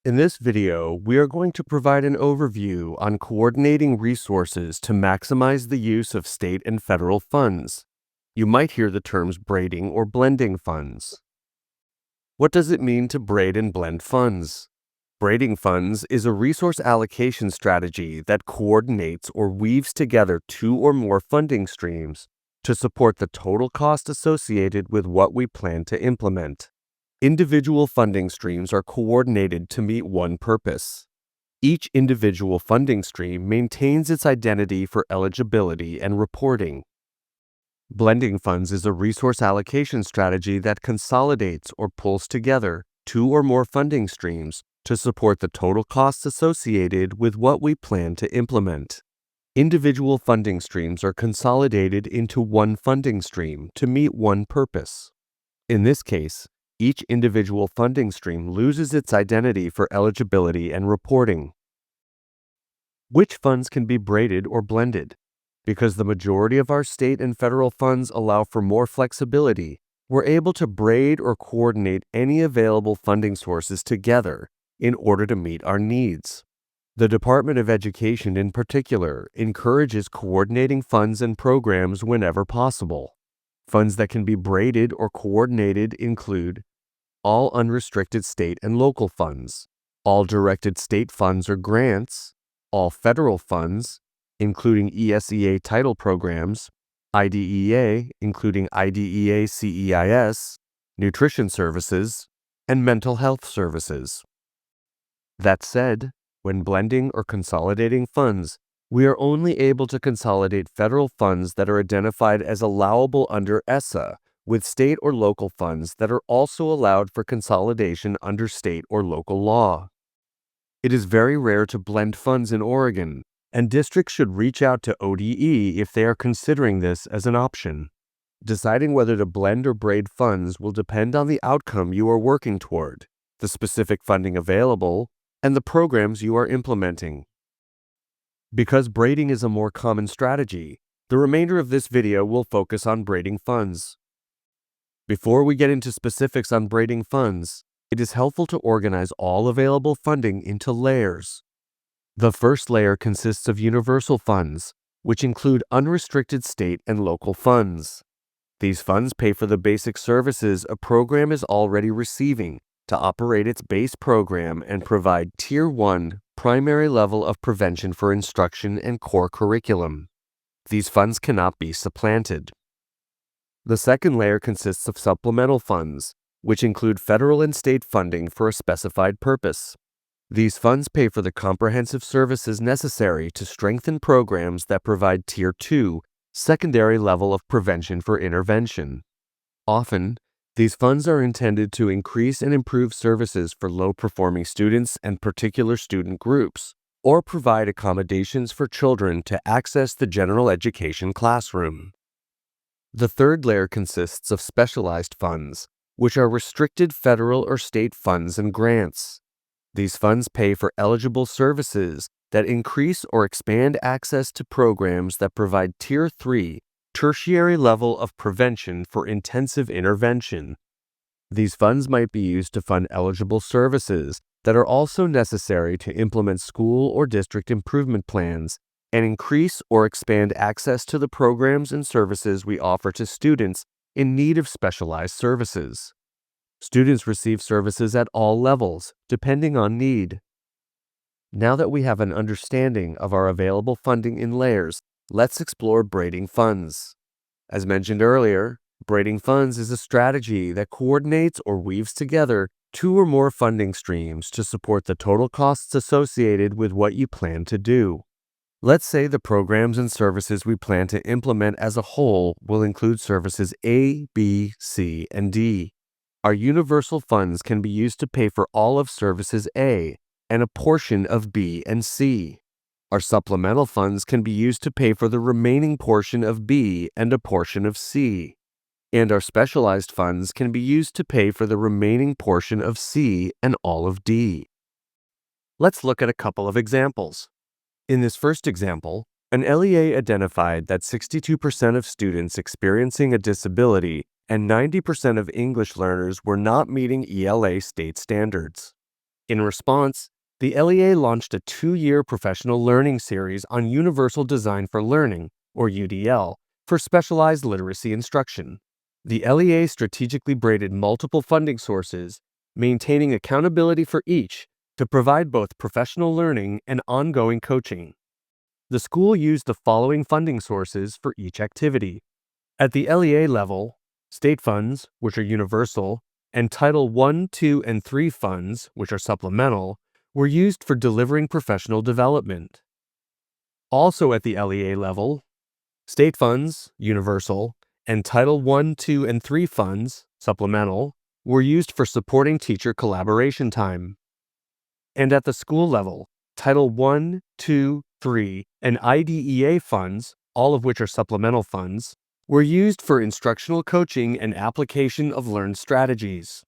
In this video, we are going to provide an overview on coordinating resources to maximize the use of state and federal funds. You might hear the terms braiding or blending funds. What does it mean to braid and blend funds? Braiding funds is a resource allocation strategy that coordinates or weaves together two or more funding streams to support the total cost associated with what we plan to implement. Individual funding streams are coordinated to meet one purpose. Each individual funding stream maintains its identity for eligibility and reporting. Blending funds is a resource allocation strategy that consolidates or pulls together two or more funding streams to support the total costs associated with what we plan to implement. Individual funding streams are consolidated into one funding stream to meet one purpose. In this case, each individual funding stream loses its identity for eligibility and reporting. Which funds can be braided or blended? Because the majority of our state and federal funds allow for more flexibility, we're able to braid or coordinate any available funding sources together in order to meet our needs. The Department of Education in particular encourages coordinating funds and programs whenever possible. Funds that can be braided or coordinated include all unrestricted state and local funds, all directed state funds or grants, all federal funds, including ESEA title programs, IDEA, including IDEA CEIS, nutrition services, and mental health services. That said, when blending or consolidating funds, we are only able to consolidate federal funds that are identified as allowable under ESSA, with state or local funds that are also allowed for consolidation under state or local law. It is very rare to blend funds in Oregon, and districts should reach out to ODE if they are considering this as an option. Deciding whether to blend or braid funds will depend on the outcome you are working toward, the specific funding available, and the programs you are implementing. Because braiding is a more common strategy, the remainder of this video will focus on braiding funds. Before we get into specifics on braiding funds, it is helpful to organize all available funding into layers. The first layer consists of universal funds, which include unrestricted state and local funds. These funds pay for the basic services a program is already receiving to operate its base program and provide Tier 1 primary level of prevention for instruction and core curriculum. These funds cannot be supplanted. The second layer consists of supplemental funds, which include federal and state funding for a specified purpose. These funds pay for the comprehensive services necessary to strengthen programs that provide Tier 2 secondary level of prevention for intervention. Often, these funds are intended to increase and improve services for low-performing students and particular student groups, or provide accommodations for children to access the general education classroom. The third layer consists of specialized funds, which are restricted federal or state funds and grants. These funds pay for eligible services that increase or expand access to programs that provide Tier 3 tertiary level of prevention for intensive intervention. These funds might be used to fund eligible services that are also necessary to implement school or district improvement plans and increase or expand access to the programs and services we offer to students in need of specialized services. Students receive services at all levels, depending on need. Now that we have an understanding of our available funding in layers, let's explore braiding funds. As mentioned earlier, braiding funds is a strategy that coordinates or weaves together two or more funding streams to support the total costs associated with what you plan to do. Let's say the programs and services we plan to implement as a whole will include services A, B, C, and D. Our universal funds can be used to pay for all of services A and a portion of B and C. Our supplemental funds can be used to pay for the remaining portion of B and a portion of C. And our specialized funds can be used to pay for the remaining portion of C and all of D. Let's look at a couple of examples. In this first example, an LEA identified that 62% of students experiencing a disability and 90% of English learners were not meeting ELA state standards. In response, the LEA launched a 2-year professional learning series on Universal Design for Learning, or UDL, for specialized literacy instruction. The LEA strategically braided multiple funding sources, maintaining accountability for each to provide both professional learning and ongoing coaching. The school used the following funding sources for each activity. At the LEA level, state funds, which are universal, and Title I, II, and III funds, which are supplemental, were used for delivering professional development. Also at the LEA level, state funds, universal, and Title I, II, and III funds, supplemental, were used for supporting teacher collaboration time. And at the school level, Title I, II, III, and IDEA funds, all of which are supplemental funds, were used for instructional coaching and application of learned strategies.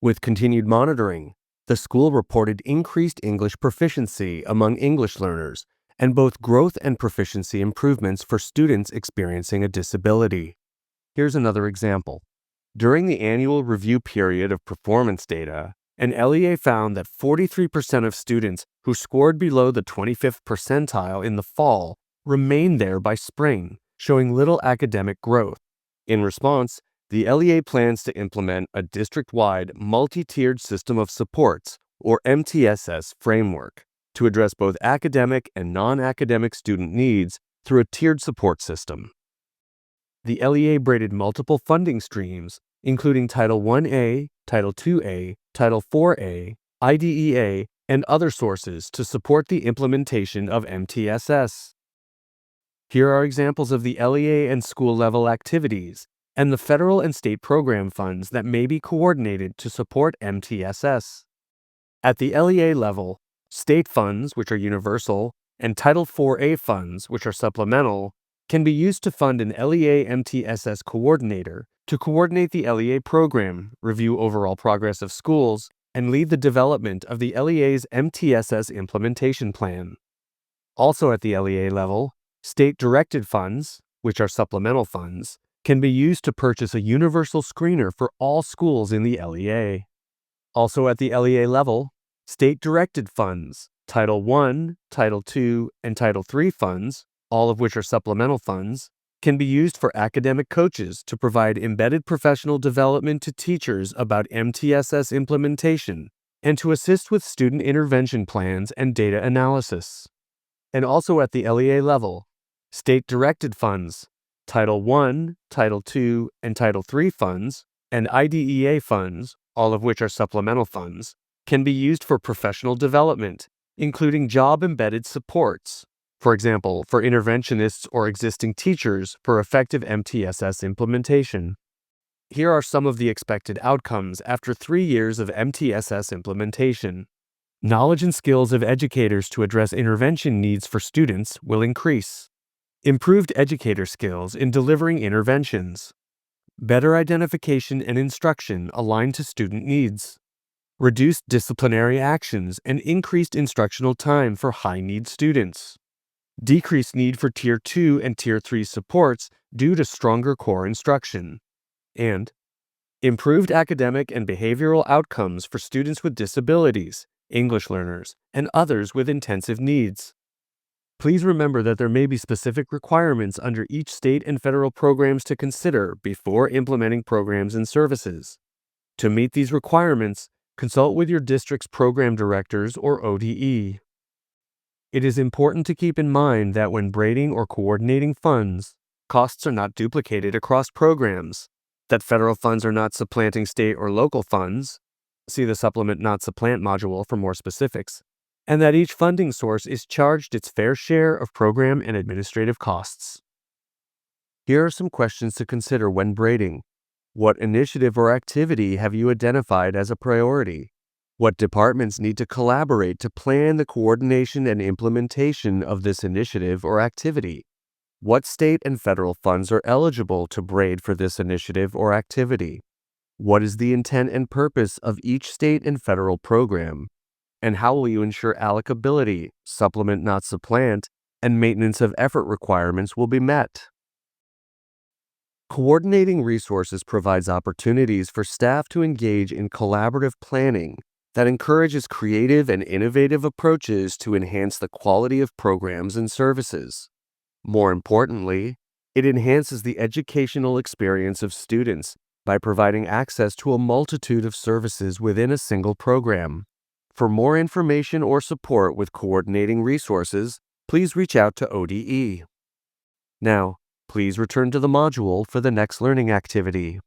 With continued monitoring, the school reported increased English proficiency among English learners and both growth and proficiency improvements for students experiencing a disability. Here's another example. During the annual review period of performance data, an LEA found that 43% of students who scored below the 25th percentile in the fall remained there by spring, showing little academic growth. In response, the LEA plans to implement a district-wide multi-tiered system of supports, or MTSS, framework to address both academic and non-academic student needs through a tiered support system. The LEA braided multiple funding streams, including Title I-A, Title II-A, Title IV-A, IDEA, and other sources to support the implementation of MTSS. Here are examples of the LEA and school-level activities and the federal and state program funds that may be coordinated to support MTSS. At the LEA level, state funds, which are universal, and Title IV-A funds, which are supplemental, can be used to fund an LEA MTSS coordinator to coordinate the LEA program, review overall progress of schools, and lead the development of the LEA's MTSS implementation plan. Also at the LEA level, state-directed funds, which are supplemental funds, can be used to purchase a universal screener for all schools in the LEA. Also at the LEA level, state-directed funds, Title I, Title II, and Title III funds, all of which are supplemental funds, can be used for academic coaches to provide embedded professional development to teachers about MTSS implementation and to assist with student intervention plans and data analysis. And also at the LEA level, state-directed funds, Title I, Title II, and Title III funds, and IDEA funds, all of which are supplemental funds, can be used for professional development, including job-embedded supports, for example, for interventionists or existing teachers for effective MTSS implementation. Here are some of the expected outcomes after 3 years of MTSS implementation. Knowledge and skills of educators to address intervention needs for students will increase. Improved educator skills in delivering interventions. Better identification and instruction aligned to student needs. Reduced disciplinary actions and increased instructional time for high-need students. Decreased need for Tier 2 and Tier 3 supports due to stronger core instruction. And improved academic and behavioral outcomes for students with disabilities, English learners, and others with intensive needs. Please remember that there may be specific requirements under each state and federal programs to consider before implementing programs and services. To meet these requirements, consult with your district's program directors or ODE. It is important to keep in mind that when braiding or coordinating funds, costs are not duplicated across programs, that federal funds are not supplanting state or local funds, see the Supplement Not Supplant module for more specifics, and that each funding source is charged its fair share of program and administrative costs. Here are some questions to consider when braiding. What initiative or activity have you identified as a priority? What departments need to collaborate to plan the coordination and implementation of this initiative or activity? What state and federal funds are eligible to braid for this initiative or activity? What is the intent and purpose of each state and federal program? And how will you ensure allocability, supplement not supplant, and maintenance of effort requirements will be met? Coordinating resources provides opportunities for staff to engage in collaborative planning, that encourages creative and innovative approaches to enhance the quality of programs and services. More importantly, it enhances the educational experience of students by providing access to a multitude of services within a single program. For more information or support with coordinating resources, please reach out to ODE. Now, please return to the module for the next learning activity.